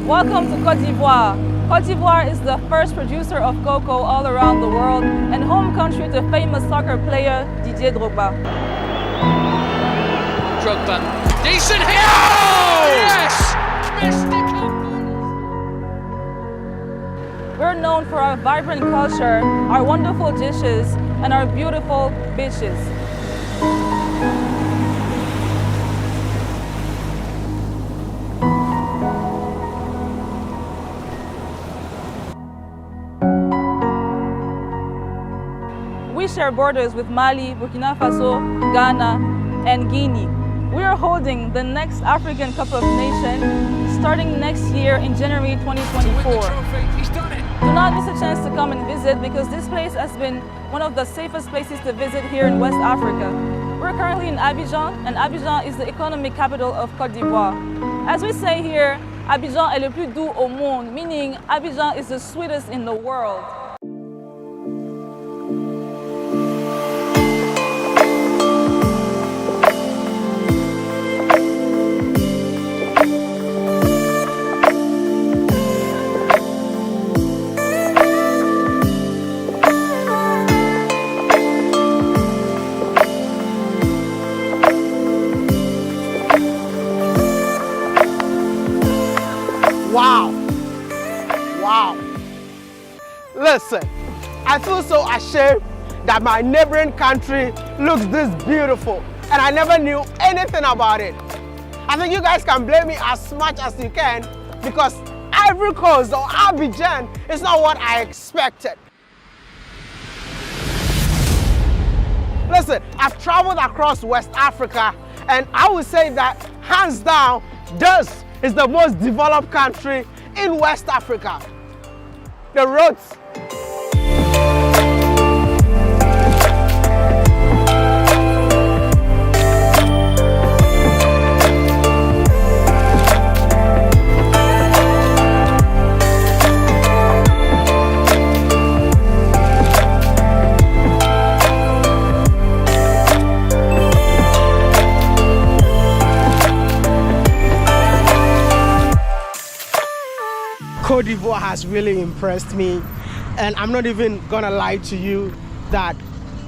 Welcome to Côte d'Ivoire. Côte d'Ivoire is the first producer of cocoa all around the world and home country to famous soccer player Didier Drogba. Drogba, decent hit! Oh! Yes! We're known for our vibrant culture, our wonderful dishes, and our beautiful beaches. We share borders with Mali, Burkina Faso, Ghana, and Guinea. We are holding the next African Cup of Nations starting next year in January 2024. Do not miss a chance to come and visit because this place has been one of the safest places to visit here in West Africa. We're currently in Abidjan, and Abidjan is the economic capital of Côte d'Ivoire. As we say here, Abidjan est le plus doux au monde, meaning Abidjan is the sweetest in the world. Wow. Listen, I feel so ashamed that my neighboring country looks this beautiful and I never knew anything about it. I think you guys can blame me as much as you can because Ivory Coast or Abidjan is not what I expected. Listen, I've traveled across West Africa and I would say that hands down, this is the most developed country in West Africa. The roads. Côte d'Ivoire has really impressed me, and I'm not even gonna lie to you that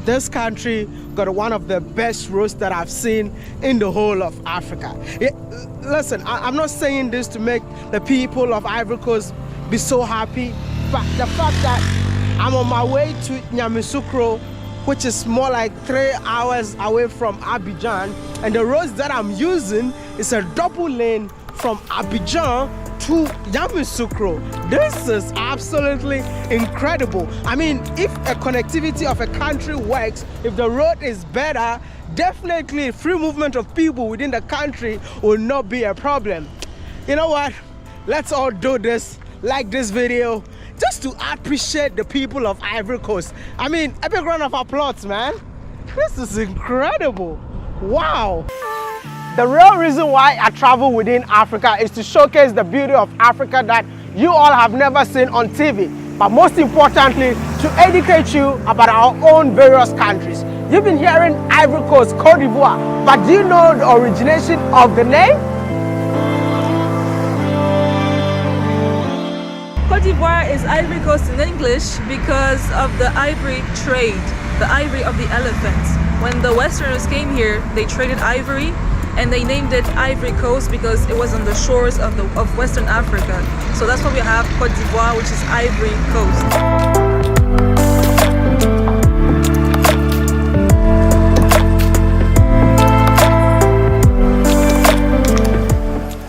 this country got one of the best roads that I've seen in the whole of Africa. Listen, I'm not saying this to make the people of Ivory Coast be so happy, but the fact that I'm on my way to Yamoussoukro, which is more like 3 hours away from Abidjan, and the roads that I'm using is a double lane from Abidjan to Yamoussoukro. This is absolutely incredible. I mean, if a connectivity of a country works, if the road is better, definitely free movement of people within the country will not be a problem. You know what? Let's all do this, like this video, just to appreciate the people of Ivory Coast. I mean, a big round of applause, man. This is incredible. Wow. The real reason why I travel within Africa is to showcase the beauty of Africa that you all have never seen on TV, but most importantly, to educate you about our own various countries. You've been hearing Ivory Coast, Côte d'Ivoire, but do you know the origination of the name? Côte d'Ivoire is Ivory Coast in English because of the ivory trade, the ivory of the elephants. When the Westerners came here, they traded ivory, and they named it Ivory Coast because it was on the shores of Western Africa. So that's why we have Côte d'Ivoire, which is Ivory Coast.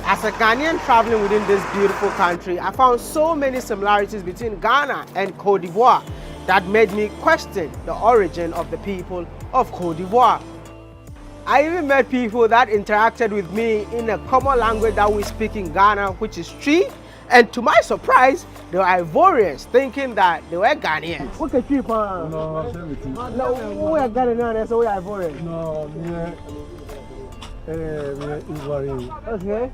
As a Ghanaian traveling within this beautiful country, I found so many similarities between Ghana and Côte d'Ivoire that made me question the origin of the people of Côte d'Ivoire. I even met people that interacted with me in a common language that we speak in Ghana, which is Tree. And to my surprise, they were Ivorians, thinking that they were Ghanaians. What can you do? No, we are Ghanaians, so we are Ivorians. No, Ivory. Okay.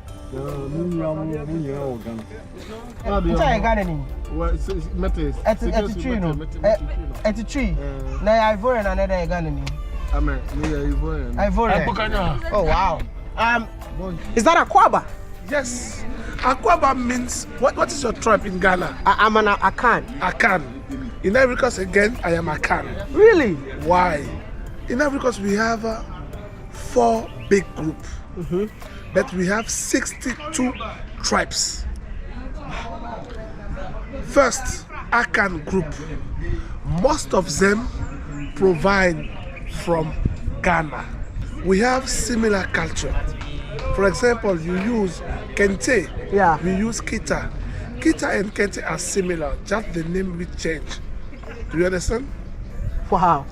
It's a tree. Now Ivorian and another Ghanaian. Ivorian. Oh wow. Is that a kwaba? Yes. Akwaba means, what is your tribe in Ghana? I'm an Akan. Akan. In Ivory Coast again, I am Akan. Really? Why? In Ivory Coast we have 4 big groups, but we have 62 tribes. First, Akan group. Most of them provide from Ghana. We have similar culture. For example, you use Kente, we use Kita. Kita and Kente are similar, just the name will change. Do you understand? Wow.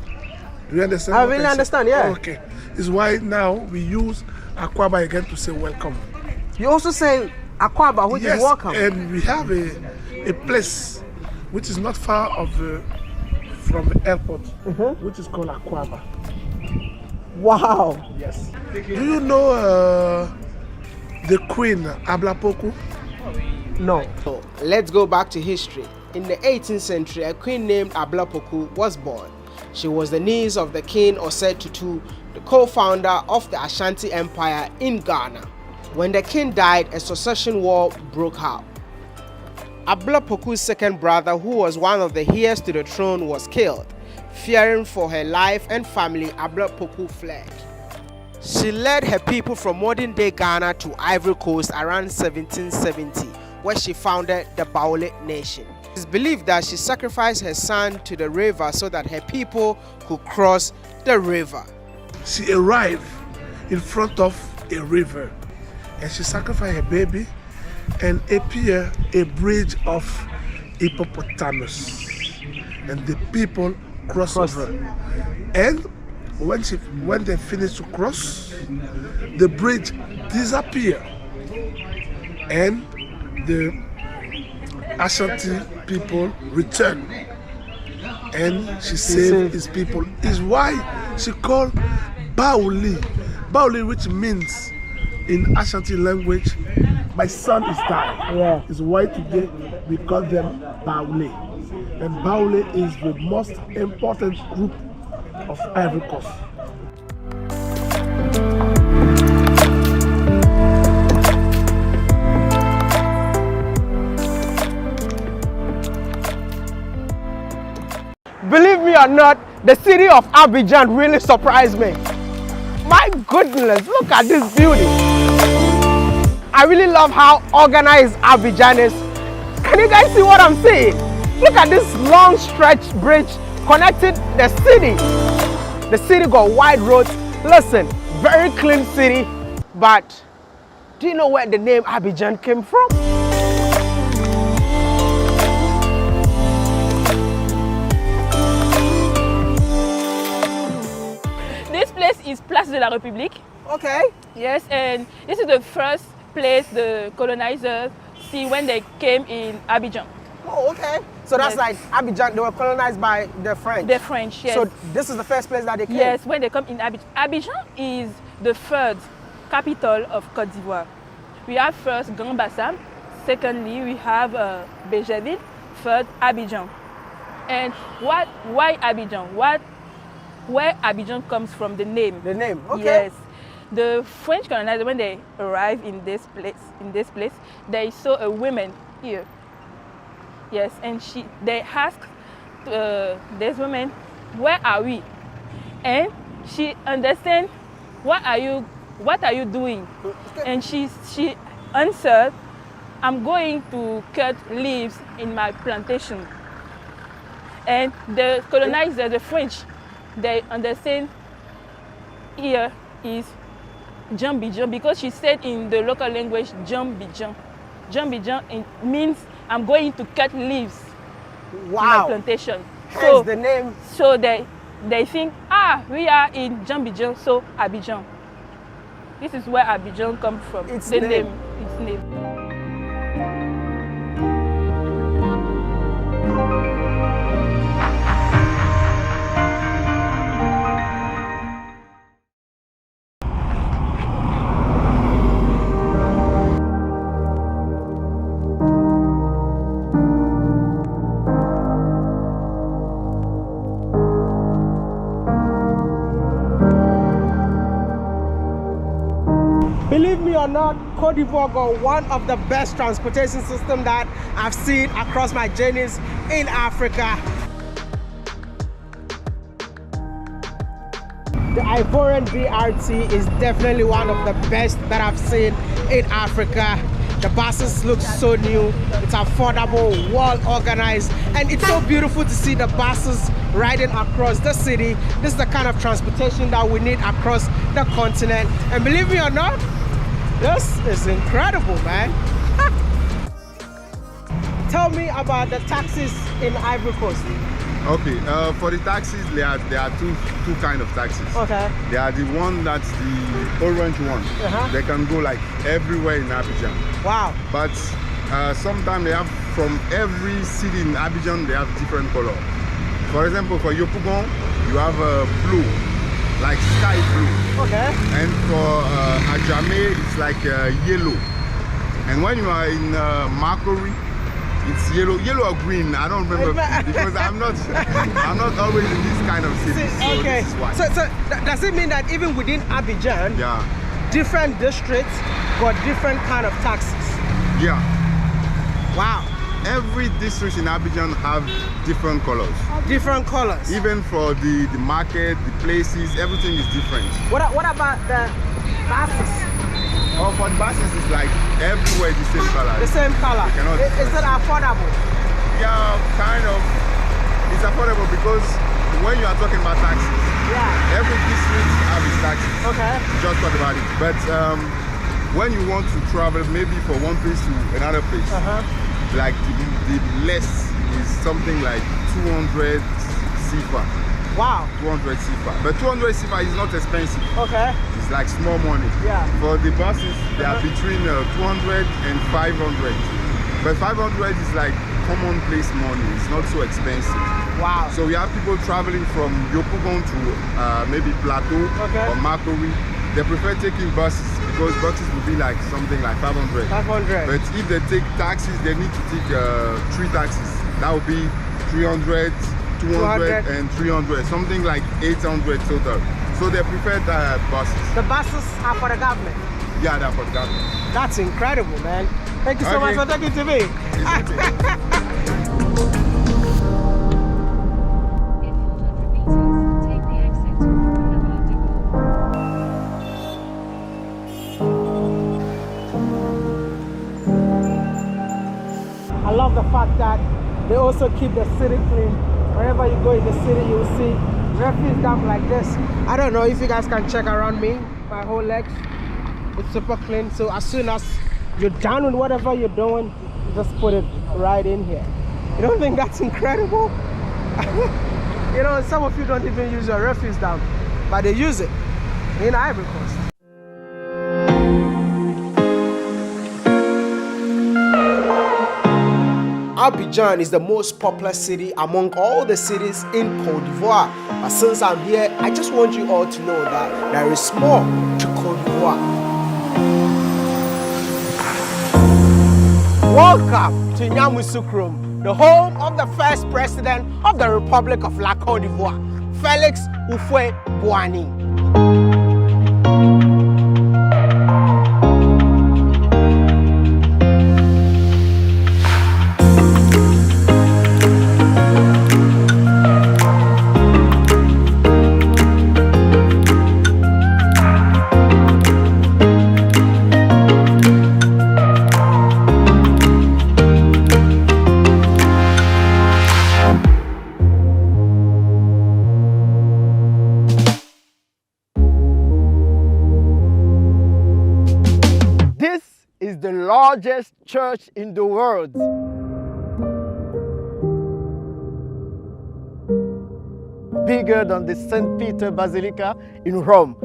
Do you understand? I really understand, yeah. Okay. It's why now we use Akwaba again to say welcome. You also say Akwaba, which is welcome. And we have a place which is not far from the airport, which is called Akwaba. Wow. Yes. Do you know the Queen Ablapoku? No. So, let's go back to history. In the 18th century, a queen named Ablapoku was born. She was the niece of the king Osei Tutu, the co-founder of the Ashanti Empire in Ghana. When the king died, a succession war broke out. Ablapoku's second brother, who was one of the heirs to the throne, was killed. Fearing for her life and family, Ablapoku fled. She led her people from modern-day Ghana to Ivory Coast around 1770, where she founded the Wode nation. It is believed that she sacrificed her son to the river so that her people could cross the river. She arrived in front of a river and she sacrificed her baby and appeared a bridge of hippopotamus. And the people crossed over. And when they finished to cross, the bridge disappeared. And the Ashanti people returned. And she saved his people. Is why she called Bauli. Bauli, which means in Ashanti language, my son is dying. Yeah. Is why today we call them Bauli. And Bauli is the most important group of Ivory Coast. Believe me or not, the city of Abidjan really surprised me. My goodness, look at this beauty. I really love how organized Abidjan is. Can you guys see what I'm saying? Look at this long stretch bridge connecting the city. The city got wide roads. Listen, very clean city. But do you know where the name Abidjan came from? This place is Place de la République. Okay. Yes, and this is the first place the colonizers see when they came in Abidjan. Oh, okay. So that's like Abidjan, they were colonized by the French. The French, yes. So this is the first place that they came? Yes, when they come in Abidjan. Abidjan is the third capital of Côte d'Ivoire. We have first Grand Bassam, secondly we have Béjaville, third Abidjan. And why Abidjan? Where Abidjan comes from, the name. The name, okay. Yes. The French colonizers, when they arrived in this place, they saw a woman here. Yes, and they asked this woman, where are we? And she understand, what are you doing? And she answered, I'm going to cut leaves in my plantation. And the colonizers, the French, they understand here is Jambijan, because she said in the local language Jambijan. Jambijan means I'm going to cut leaves in my plantation. Hence the name. So they think, we are in Jambijan, so Abidjan. This is where Abidjan comes from. Its name. Believe me or not, Cote d'Ivoire got one of the best transportation systems that I've seen across my journeys in Africa. The Ivorian BRT is definitely one of the best that I've seen in Africa. The buses look so new, it's affordable, well organized, and it's so beautiful to see the buses riding across the city. This is the kind of transportation that we need across the continent. And believe me or not, this is incredible, man. Tell me about the taxis in Ivory Coast. Okay, for the taxis, there are two kind of taxis. Okay. They are the one that's the orange one. They can go like everywhere in Abidjan. Wow. But sometimes they have from every city in Abidjan, they have different color. For example, for Yopougon, you have blue, like sky blue. Okay. And for Adjamé, it's like yellow. And when you are in Makori, it's yellow or green. I don't remember because I'm not always in this kind of city. So okay. This is why. So does it mean that even within Abidjan, different districts got different kind of taxis? Yeah. Wow. Every district in Abidjan have different colors. Different colors. Even for the market, the places, everything is different. What about the buses? Oh, for the buses, it's like everywhere the same color. The same color. Is it affordable? Yeah, kind of. It's affordable because when you are talking about taxis, every district have its taxis. Okay. Just talk about it. But when you want to travel maybe from one place to another place, like the less is something like 200 CFA. Wow. 200 CFA. But 200 CFA is not expensive. Okay. It's like small money. Yeah. For the buses, they are between 200 and 500. But 500 is like commonplace money. It's not so expensive. Wow. So we have people traveling from Yopougon to maybe Plateau or Makori. They prefer taking buses because buses will be like something like 500. 500. But if they take taxis, they need to take 3 taxis. That would be 300, 200 and 300, something like 800 total. So they prefer the buses. The buses are for the government? Yeah, they're for the government. That's incredible, man. Thank you so much for talking to me. I love the fact that they also keep the city clean. Wherever you go in the city, you will see refuse dump like this. I don't know if you guys can check around me, my whole legs. It's super clean. So as soon as you're done with whatever you're doing, you just put it right in here. You don't think that's incredible? You know, some of you don't even use your refuse dump, but they use it in Ivory Coast. Abidjan is the most popular city among all the cities in Cote d'Ivoire. But since I'm here, I just want you all to know that there is more to Cote d'Ivoire. Welcome to Yamoussoukroum, the home of the first president of the Republic of La Cote d'Ivoire, Felix Houphouët-Boigny. The largest church in the world. Bigger than the St. Peter Basilica in Rome.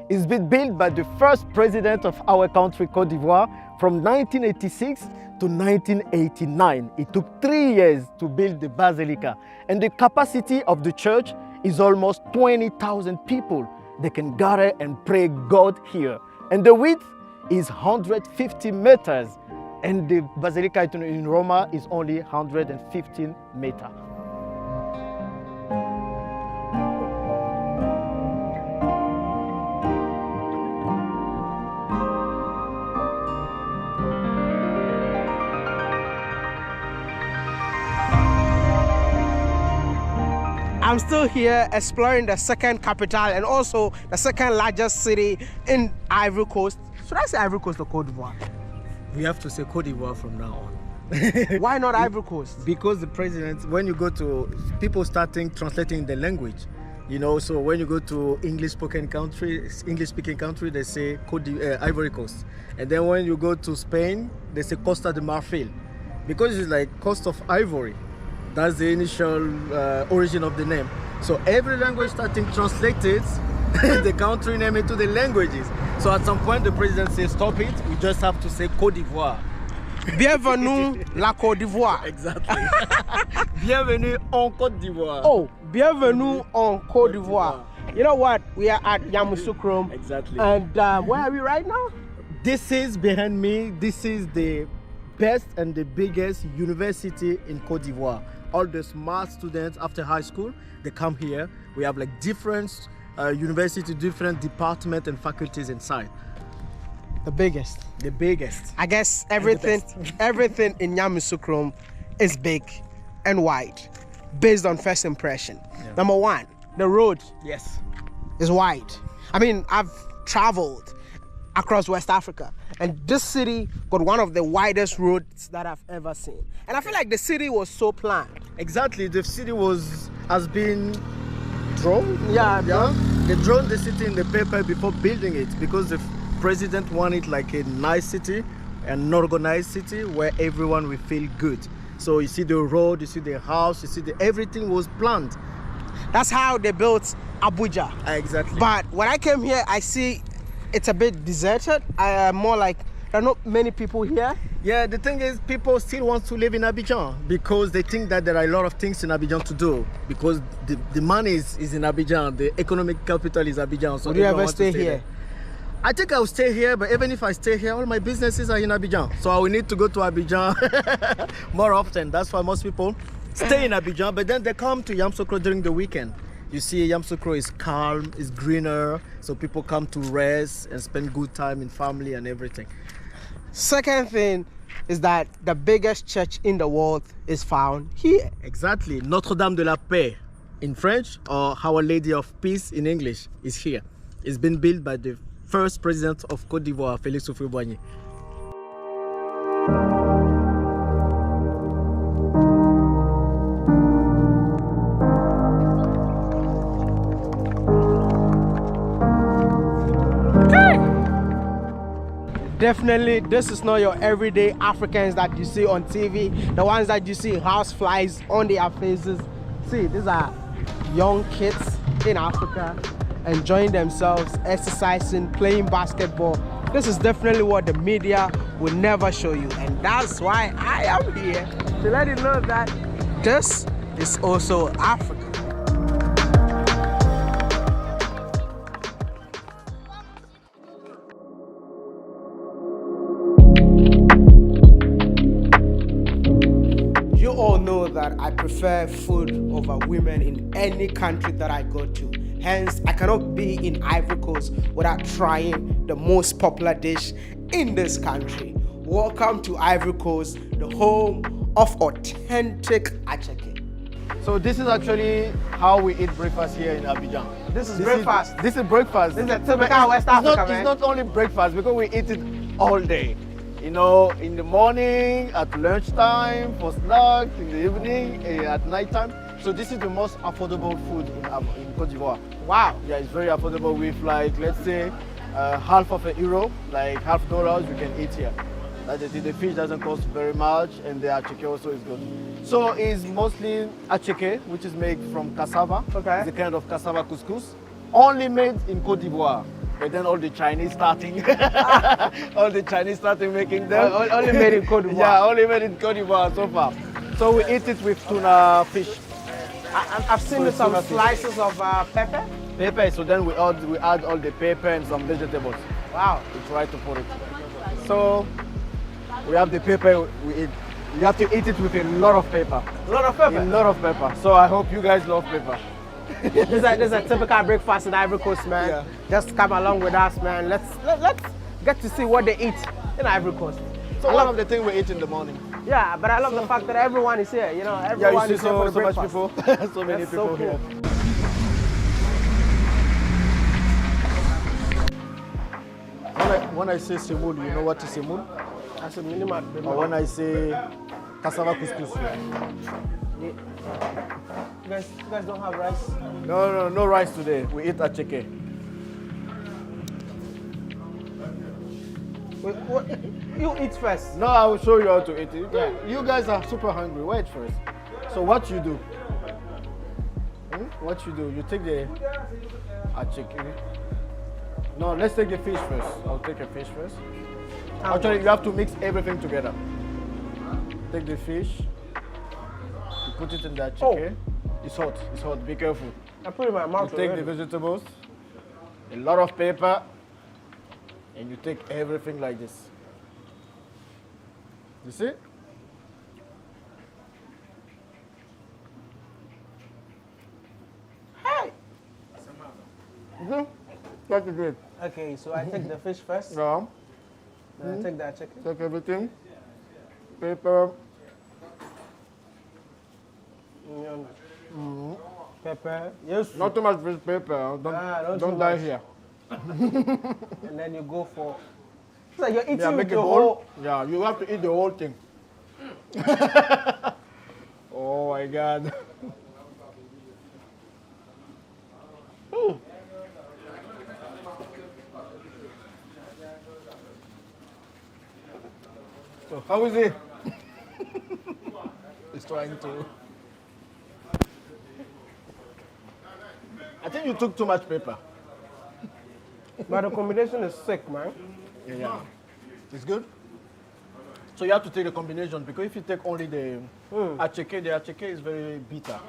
It's been built by the first president of our country, Cote d'Ivoire, from 1986 to 1989. It took 3 years to build the basilica, and the capacity of the church is almost 20,000 people. They can gather and pray God here. And the width is 150 meters. And the Basilica in Roma is only 115 meters. I'm still here exploring the second capital and also the second largest city in Ivory Coast. Should I say Ivory Coast or Cote d'Ivoire? We have to say Cote d'Ivoire from now on. Why not Ivory Coast? Because the president, when you go to people starting translating the language, you know, so when you go to English speaking country, they say Ivory Coast. And then when you go to Spain, they say Costa de Marfil. Because it's like Coast of Ivory. That's the initial origin of the name. So every language starting translated the country name into the languages. So at some point the president says stop it, we just have to say Côte d'Ivoire. Bienvenue la Côte d'Ivoire. Exactly. Bienvenue en Côte d'Ivoire. Oh, bienvenue en Côte d'Ivoire. You know what? We are at Yamoussoukro. Exactly. And where are we right now? This is behind me. This is the best and the biggest university in Côte d'Ivoire. All the smart students after high school, they come here. We have like different university, different departments and faculties inside. The biggest. The biggest. I guess everything in Yamoussoukro is big and wide, based on first impression. Yeah. Number one, the road. Yes. Is wide. I mean, I've traveled across West Africa, and this city got one of the widest roads that I've ever seen. And I feel like the city was so planned. Exactly, the city has been drawn. Yeah. They drawn the city in the paper before building it because the president wanted like a nice city, an organized city where everyone will feel good. So you see the road, you see the house, you see everything was planned. That's how they built Abuja. Exactly. But when I came here, I see it's a bit deserted. More like there are not many people here. Yeah, the thing is, people still want to live in Abidjan because they think that there are a lot of things in Abidjan to do because the money is in Abidjan, the economic capital is Abidjan. So would you ever stay here? There. I think I'll stay here, but even if I stay here, all my businesses are in Abidjan. So I will need to go to Abidjan more often. That's why most people stay in Abidjan, but then they come to Yamoussoukro during the weekend. You see, Yamoussoukro is calm, it's greener, so people come to rest and spend good time in family and everything. Second thing is that the biggest church in the world is found here. Exactly. Notre-Dame de la Paix in French, or Our Lady of Peace in English, is here. It's been built by the first president of Côte d'Ivoire, Félix Houphouët-Boigny. Definitely, this is not your everyday Africans that you see on TV, the ones that you see house flies on their faces. See, these are young kids in Africa enjoying themselves, exercising, playing basketball. This is definitely what the media will never show you, and that's why I am here to let you know that this is also Africa. You all know that I prefer food over women in any country that I go to. Hence, I cannot be in Ivory Coast without trying the most popular dish in this country. Welcome to Ivory Coast, the home of authentic acheke. So this is actually how we eat breakfast here in Abidjan. This is breakfast. This is breakfast. This is a typical West Africa, man. It's not only breakfast because we eat it all day. You know, in the morning, at lunchtime, for snacks, in the evening, at nighttime. So this is the most affordable food in Côte d'Ivoire. Wow. Yeah, it's very affordable with like, let's say, half of €1, like $half you can eat here. Like the fish doesn't cost very much and the acheke also is good. So it's mostly acheke, which is made from cassava. Okay. It's a kind of cassava couscous, only made in Côte d'Ivoire. But then all the Chinese starting, making them. Only made in Côte d'Ivoire. Yeah, only made in Côte d'Ivoire so far. So we eat it with tuna fish. I've seen some slices of pepper. Pepper, so then we add all the pepper and some vegetables. Wow. We try to put it. So we have the pepper we eat. You have to eat it with a lot of pepper. A lot of pepper? A lot of pepper. So I hope you guys love pepper. This is a typical breakfast in Ivory Coast, man. Yeah. Just come along with us, man. Let's get to see what they eat in Ivory Coast. So one of the things we eat in the morning. Yeah, but I love the fact that everyone is here. You know, everyone is here for the so much breakfast. people, so many That's people so cool. here. When I say semoule, you know what is semoule? That's a minimum. Or when I say cassava couscous. You guys don't have rice? No rice today. We eat acheke. What? You eat first. No, I will show you how to eat it. You guys are super hungry. Wait first. So what you do? What you do? You take the acheke. No, let's take the fish first. I'll take a fish first. Actually, you have to mix everything together. Take the fish. You put it in the acheke. It's hot. It's hot. Be careful. I put it in my mouth. You take the vegetables. A lot of pepper. And you take everything like this. You see? Hey! That's it. Okay, so I take the fish first. Yeah. Then I take that chicken. Take everything. Pepper. Pepper. Yes. Not too much fish pepper. Don't die here. And then you go for. It's like you're eating Yeah, with make a the bowl. whole. Yeah, you have to eat the whole thing. Oh my God. So how is it? He's trying to. I think you took too much pepper. But the combination is sick, man. Yeah. It's good. So you have to take the combination because if you take only the acheke is very bitter.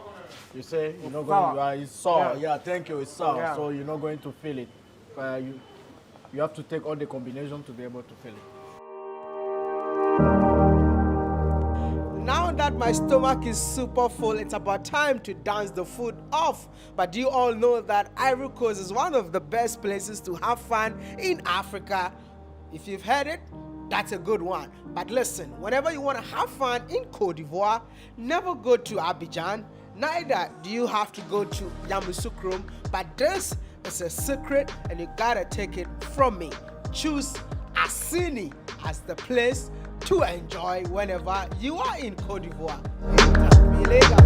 You say you're not going. It's sour. Yeah, thank you. It's sour. Yeah. So you're not going to feel it. You have to take all the combination to be able to feel it. Now that my stomach is super full, it's about time to dance the food off. But do you all know that Ivory Coast is one of the best places to have fun in Africa? If you've heard it, that's a good one. But listen, whenever you want to have fun in Côte d'Ivoire, never go to Abidjan. Neither do you have to go to Yamoussoukro. But this is a secret and you gotta take it from me. Choose Assini as the place to enjoy whenever you are in Côte d'Ivoire. See you later.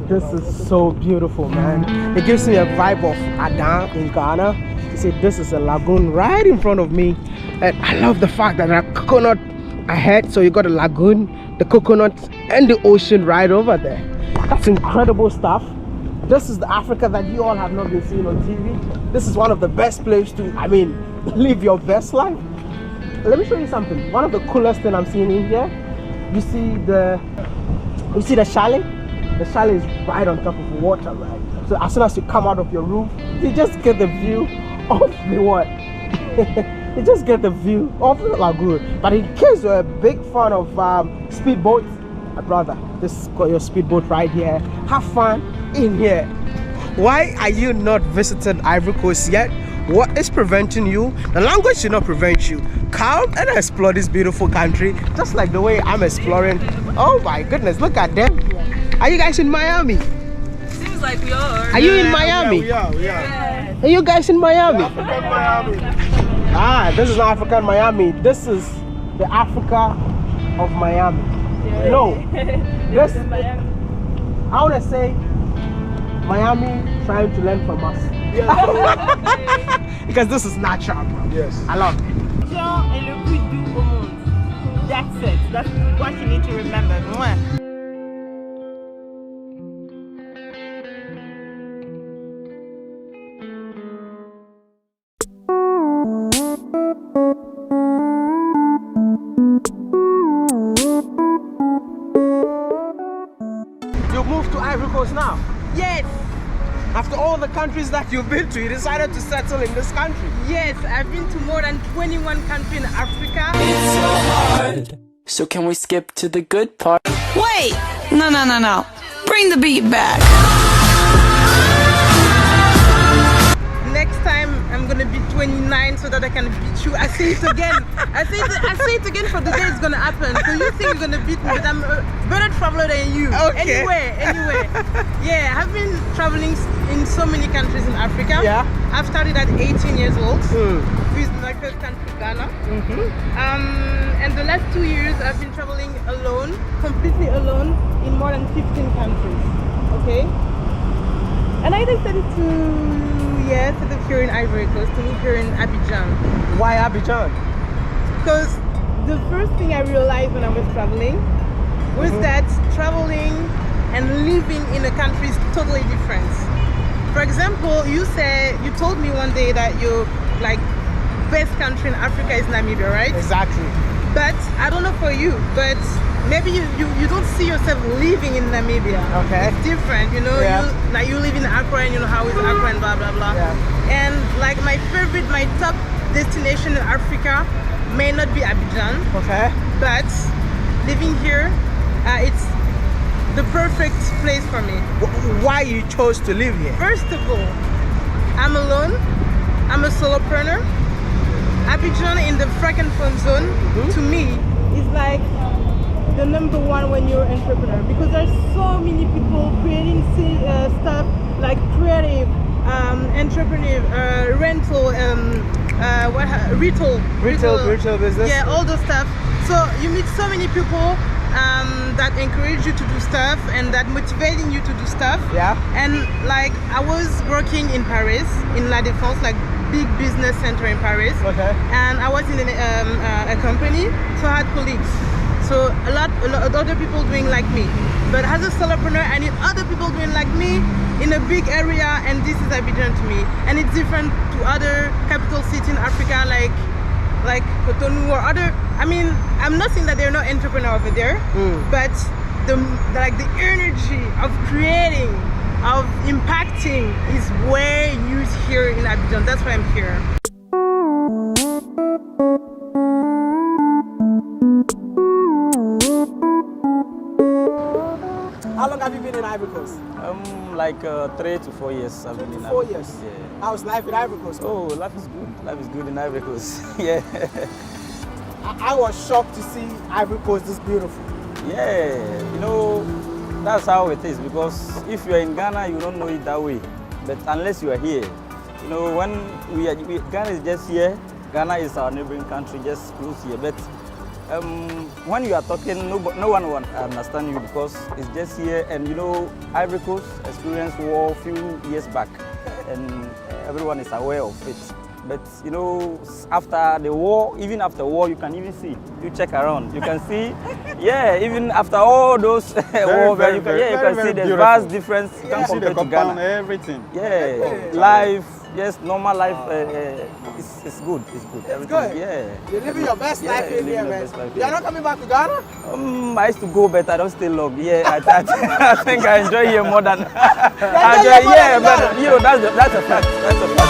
This is so beautiful, man. It gives me a vibe of Adam in Ghana. You see, this is a lagoon right in front of me. And I love the fact that there are coconut ahead. So you got a lagoon, the coconut, and the ocean right over there. That's incredible stuff. This is the Africa that you all have not been seeing on TV. This is one of the best places to, live your best life. Let me show you something. One of the coolest things I'm seeing in here, you see the chalet? The chalet is right on top of water, right? So as soon as you come out of your room, you just get the view of the what? You just get the view of the lagoon. But in case you're a big fan of speedboats, my brother, this is your speedboat right here. Have fun in here. Why are you not visiting Ivory Coast yet? What is preventing you? The language should not prevent you. Come and explore this beautiful country, just like the way I'm exploring. Oh my goodness, look at them. Are you guys in Miami? Seems like we are. Are you in Miami? We are. Are you guys in Miami? African Miami. Ah, this is not African Miami. This is the Africa of Miami. Yeah. No, this Miami. I want to say Miami trying to learn from us. Because this is natural, bro. Yes. I love it. Et le plus doux au monde. That's it. That's what you need to remember. Mwah. Coast now? Yes. After all the countries that you've been to, you decided to settle in this country. Yes, I've been to more than 21 countries in Africa. It's so hard. So can we skip to the good part? Wait! No. Bring the beat back. Next time I'm gonna be 29 so that I can beat you. I say it again. I say it again for the day it's gonna happen. So you think you're gonna beat me, but I'm a better traveler than you. Okay. Anyway. Yeah, I've been traveling in so many countries in Africa. Yeah. I've started at 18 years old. With my first country, Ghana. And the last 2 years I've been traveling alone, completely alone, in more than 15 countries. Okay? And I decided to set up here in Ivory Coast, to move here in Abidjan. Why Abidjan? Because the first thing I realized when I was traveling was that traveling and living in a country is totally different. For example, you told me one day that your best country in Africa is Namibia, right? Exactly. But I don't know for you, but maybe you don't see yourself living in Namibia. Okay. It's different, you know. Yeah. You live in Accra and you know how is Accra and blah blah blah. Yeah. And my top destination in Africa may not be Abidjan. Okay. But living here, it's the perfect place for me. Why you chose to live here? First of all, I'm alone. I'm a solopreneur. Abidjan in the Francophone zone, to me, is like the number one when you're an entrepreneur, because there's so many people creating stuff like creative, entrepreneur, rental, retail business. Yeah, all those stuff. So you meet so many people that encourage you to do stuff and that motivating you to do stuff. Yeah. And I was working in Paris, in La Défense, big business center in Paris. Okay. And I was in a company, so I had colleagues. So a lot of other people doing like me. But as a solopreneur, I need other people doing like me in a big area, and this is Abidjan to me. And it's different to other capital cities in Africa, like Cotonou or other. I mean, I'm not saying that they're not entrepreneurs over there, but the energy of creating, of impacting is way used here in Abidjan. That's why I'm here. How long have you been in Ivory Coast? 3 to 4 years. I've been in 4 Ivory years. Coast. Yeah. How's life in Ivory Coast? Oh, life is good. Life is good in Ivory Coast. Yeah. I was shocked to see Ivory Coast this beautiful. Yeah, you know, that's how it is, because if you're in Ghana, you don't know it that way. But unless you are here, you know, when Ghana is just here, Ghana is our neighboring country, just close here. But when you are talking, no one will understand you because it's just here. And you know, Ivory Coast experienced war a few years back, and everyone is aware of it. But you know, after the war, even after war, you can even see. You check around, you can see. Yeah, even after all those wars, you can see the vast difference. You can compare to Ghana. Everything. Yeah, life, yes, normal life. It's good. It's good. It's good. Yeah. You're living your best life in here, man. You're not coming back to Ghana? I used to go, but I don't stay long. Yeah, I think I enjoy here more than. I enjoy, yeah, but you know that's a fact. That's a fact.